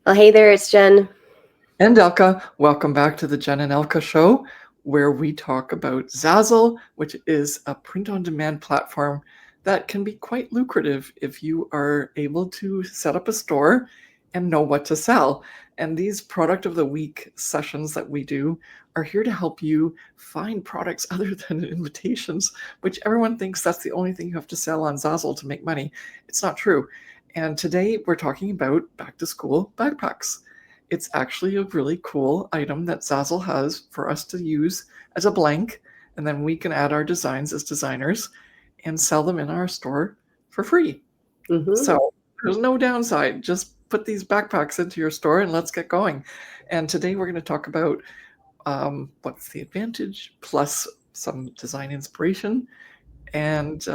Well, hey there, it's Jen. And Elke, welcome back to the Jen and Elke show, where we talk about Zazzle, which is a print-on-demand platform that can be quite lucrative if you are able to set up a store and know what to sell. And these product of the week sessions that we do are here to help you find products other than invitations, which everyone thinks that's the only thing you have to sell on Zazzle to make money. It's not true. And today we're talking about back-to-school backpacks. It's actually a really cool item that Zazzle has for us to use as a blank, and then we can add our designs as designers and sell them in our store for free. Mm-hmm. So there's no downside. Just put these backpacks into your store and let's get going. And today we're going to talk about what's the advantage, plus some design inspiration, and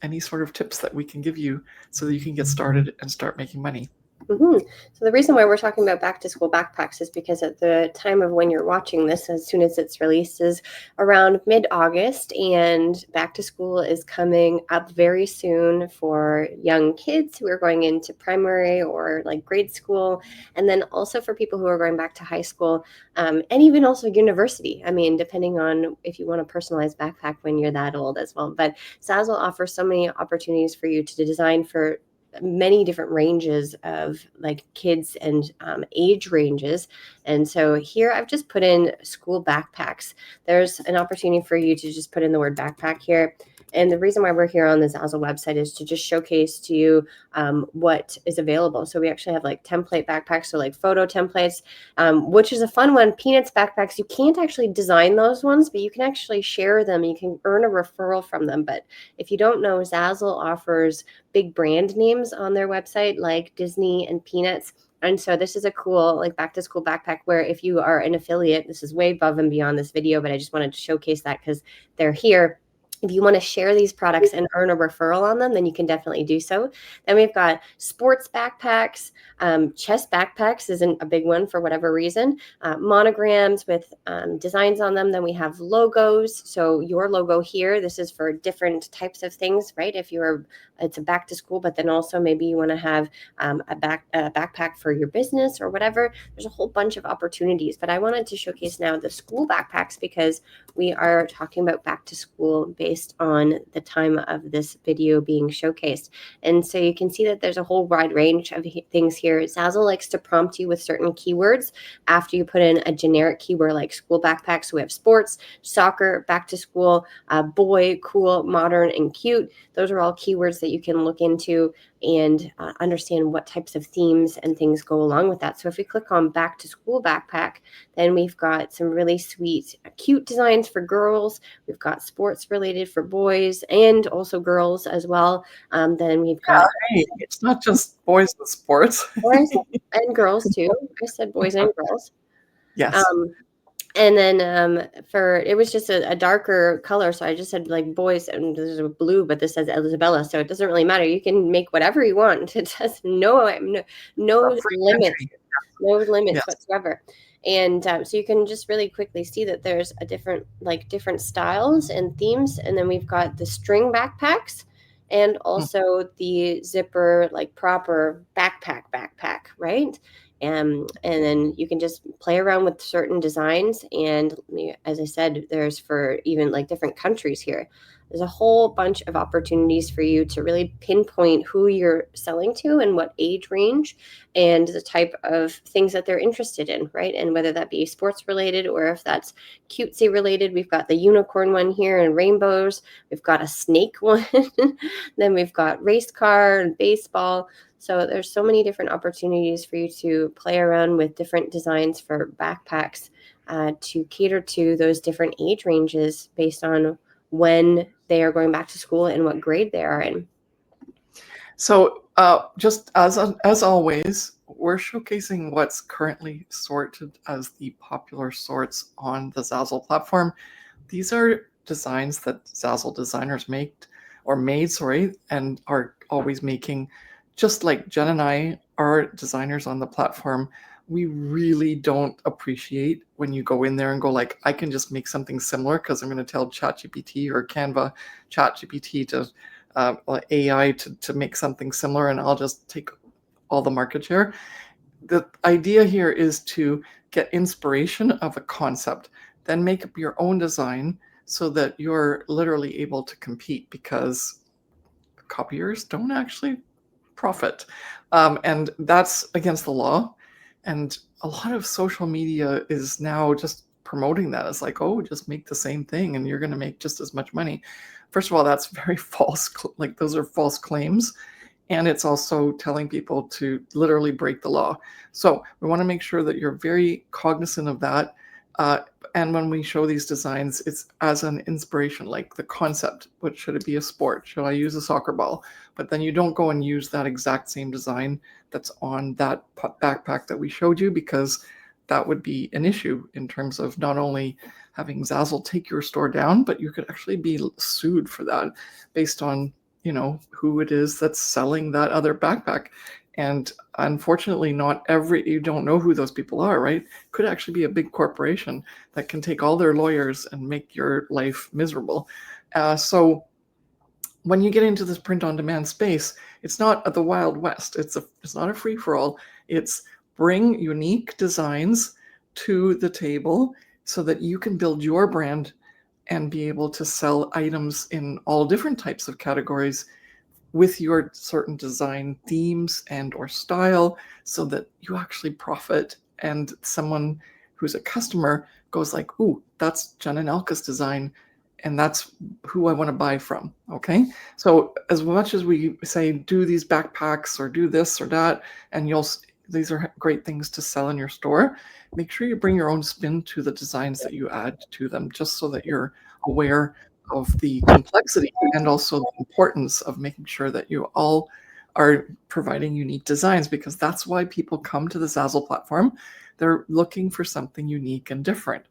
any sort of tips that we can give you so that you can get started and start making money. Mm-hmm. So the reason why we're talking about back to school backpacks is because at the time of when you're watching this, as soon as it's released, is around mid-August, and back to school is coming up very soon for young kids who are going into primary or like grade school, and then also for people who are going back to high school, and even also university. I mean, depending on if you want a personalized backpack when you're that old as well. But Zazzle offers so many opportunities for you to design for many different ranges of like kids and age ranges. And so here I've just put in school backpacks. There's an opportunity for you to just put in the word backpack here. And the reason why we're here on the Zazzle website is to just showcase to you what is available. So we actually have like template backpacks, so like photo templates, which is a fun one. Peanuts backpacks, you can't actually design those ones, but you can actually share them. You can earn a referral from them. But if you don't know, Zazzle offers big brand names on their website like Disney and Peanuts. And so this is a cool like back to school backpack where if you are an affiliate, this is way above and beyond this video, but I just wanted to showcase that because they're here. If you want to share these products and earn a referral on them, then you can definitely do so. Then we've got sports backpacks. Chess backpacks isn't a big one for whatever reason. Monograms with designs on them. Then we have logos. So your logo here, this is for different types of things, right? If it's a back to school, but then also maybe you want to have a backpack for your business or whatever. There's a whole bunch of opportunities. But I wanted to showcase now the school backpacks because we are talking about back to school based on the time of this video being showcased. And so you can see that there's a whole wide range of things here. Zazzle likes to prompt you with certain keywords after you put in a generic keyword like school backpack. So we have sports, soccer, back to school, boy, cool, modern, and cute. Those are all keywords that you can look into and understand what types of themes and things go along with that. So if we click on back to school backpack, then we've got some really sweet, cute designs for girls. We've got sports related for boys and also girls as well. Then we've got Hey, it's not just boys with sports. boys and girls too. I said boys and girls. Yes. Um, and then for it was just a darker color, so I just said like boys, and there's a blue, but this says Isabella, so it doesn't really matter. You can make whatever you want. It has no Free limits, country. no limits Yes. whatsoever. And so you can just really quickly see that there's a different styles and themes, and then we've got the string backpacks and Mm. also the zipper like proper backpack, right? And then you can just play around with certain designs. And as I said, there's for even like different countries here. There's a whole bunch of opportunities for you to really pinpoint who you're selling to and what age range and the type of things that they're interested in, right? And whether that be sports related or if that's cutesy related. We've got the unicorn one here and rainbows. We've got a snake one. Then we've got race car and baseball. So there's so many different opportunities for you to play around with different designs for backpacks to cater to those different age ranges based on when they are going back to school and what grade they are in. So, just as always, we're showcasing what's currently sorted as the popular sorts on the Zazzle platform. These are designs that Zazzle designers made, and are always making. Just like Jen and I are designers on the platform, we really don't appreciate when you go in there and go like, I can just make something similar because I'm going to tell ChatGPT or Canva ChatGPT to AI to make something similar, and I'll just take all the market share. the idea here is to get inspiration of a concept, then make up your own design so that you're literally able to compete, because copiers don't actually profit. And that's against the law. And a lot of social media is now just promoting that. It's like, oh, just make the same thing and you're going to make just as much money. First of all, that's very false. Like, those are false claims. And it's also telling people to literally break the law. So we want to make sure that you're very cognizant of that. Uh, and when we show these designs, it's as an inspiration, like the concept. What should it be? A sport? Should I use a soccer ball? But then you don't go and use that exact same design that's on that backpack that we showed you, because that would be an issue in terms of not only having Zazzle take your store down, but you could actually be sued for that based on, you know, who it is that's selling that other backpack. And unfortunately, you don't know who those people are, right? Could actually be a big corporation that can take all their lawyers and make your life miserable. So when you get into this print on demand space, it's not the Wild West. It's not a free for all. It's bring unique designs to the table so that you can build your brand and be able to sell items in all different types of categories with your certain design themes and or style, so that you actually profit, and someone who's a customer goes like, ooh, that's Jen and Elke's design, and that's who I want to buy from. Okay, so as much as we say do these backpacks or do this or that, and these are great things to sell in your store, make sure you bring your own spin to the designs that you add to them, just so that you're aware of the complexity and also the importance of making sure that you all are providing unique designs, because that's why people come to the Zazzle platform. They're looking for something unique and different.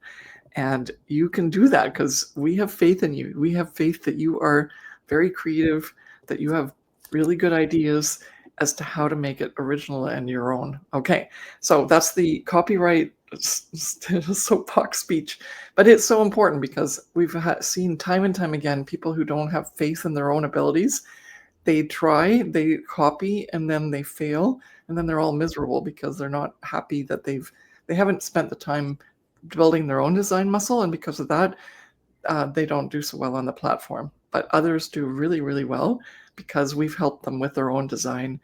And you can do that because we have faith in you. We have faith that you are very creative, that you have really good ideas as to how to make it original and your own. Okay, so that's the copyright soapbox speech, but it's so important because we've seen time and time again people who don't have faith in their own abilities. They try, they copy, and then they fail, and then they're all miserable because they're not happy that they haven't spent the time building their own design muscle, and because of that, they don't do so well on the platform. But others do really, really well because we've helped them with their own design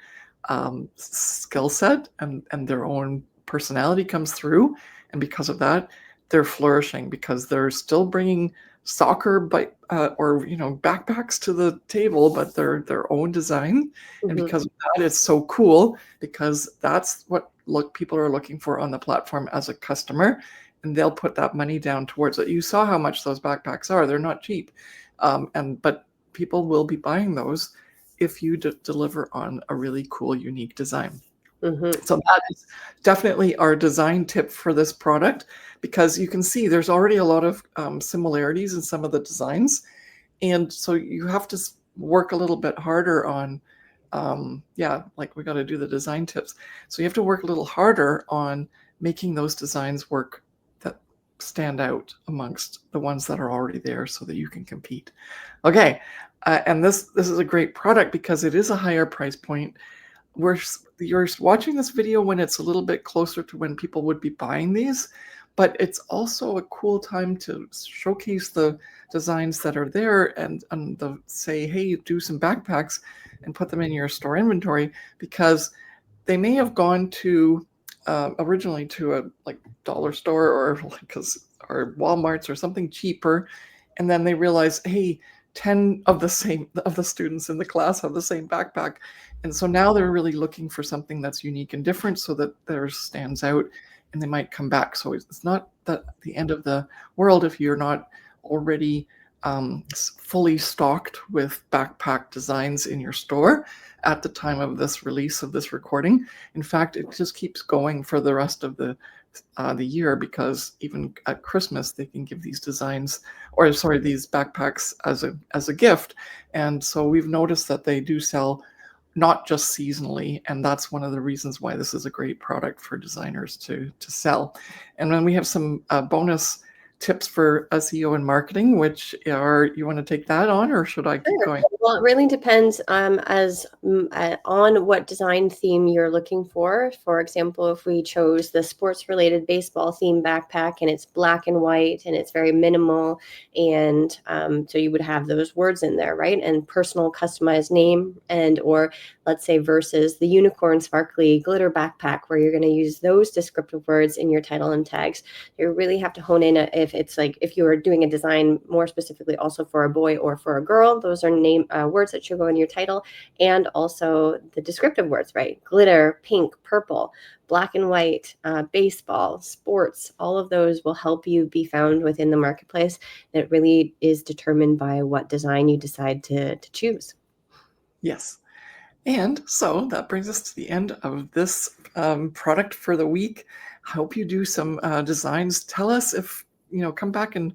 skill set, and their own personality comes through. And because of that, they're flourishing because they're still bringing soccer or backpacks to the table, but they're their own design. And because of that, it's so cool, because that's what people are looking for on the platform as a customer, and they'll put that money down towards it. You saw how much those backpacks are. They're not cheap. But people will be buying those if you deliver on a really cool, unique design. So that is definitely our design tip for this product, because you can see there's already a lot of similarities in some of the designs. And so you have to work a little bit harder on, like we got to do the design tips. So you have to work a little harder on making those designs work that stand out amongst the ones that are already there so that you can compete. Okay. And this is a great product because it is a higher price point. You're watching this video when it's a little bit closer to when people would be buying these, but it's also a cool time to showcase the designs that are there and say, hey, do some backpacks and put them in your store inventory, because they may have gone to originally to a dollar store or Walmart's or something cheaper, and then they realize, hey, 10 of the students in the class have the same backpack. And so now they're really looking for something that's unique and different so that theirs stands out, and they might come back. So it's not the end of the world if you're not already fully stocked with backpack designs in your store at the time of this release of this recording. In fact, it just keeps going for the rest of the year, because even at Christmas they can give these these backpacks as a gift. And so we've noticed that they do sell not just seasonally, and that's one of the reasons why this is a great product for designers to sell. And then we have some bonus tips for SEO and marketing, which are, you want to take that on, or should I keep Sure. going? Well, it really depends on what design theme you're looking for. For example, if we chose the sports-related baseball theme backpack and it's black and white and it's very minimal, and so you would have those words in there, right? And personal customized name, and or let's say versus the unicorn sparkly glitter backpack, where you're going to use those descriptive words in your title and tags. You really have to hone in if it's like if you are doing a design more specifically also for a boy or for a girl. Those are name words that should go in your title, and also the descriptive words, right? Glitter, pink, purple, black and white, baseball, sports. All of those will help you be found within the marketplace. It really is determined by what design you decide to choose. Yes. And so that brings us to the end of this product for the week. I hope you do some designs. Tell us if, come back and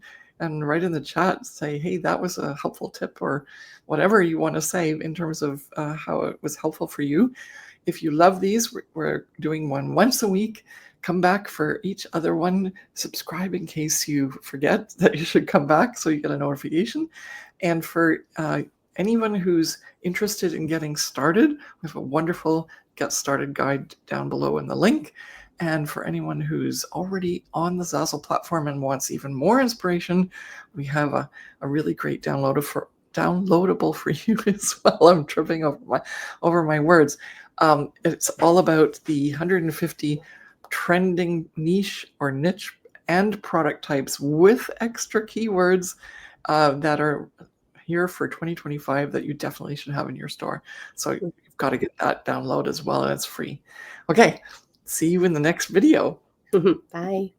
write in the chat, say, hey, that was a helpful tip, or whatever you want to say in terms of how it was helpful for you. If you love these, we're doing one once a week. Come back for each other one. Subscribe in case you forget that you should come back so you get a notification. And for anyone who's interested in getting started, we have a wonderful Get Started guide down below in the link. And for anyone who's already on the Zazzle platform and wants even more inspiration, we have a really great downloadable for you as well. I'm tripping over my words. It's all about the 150 trending niche or niche and product types with extra keywords that are here for 2025 that you definitely should have in your store. So you've got to get that download as well, and it's free. Okay, see you in the next video. Bye.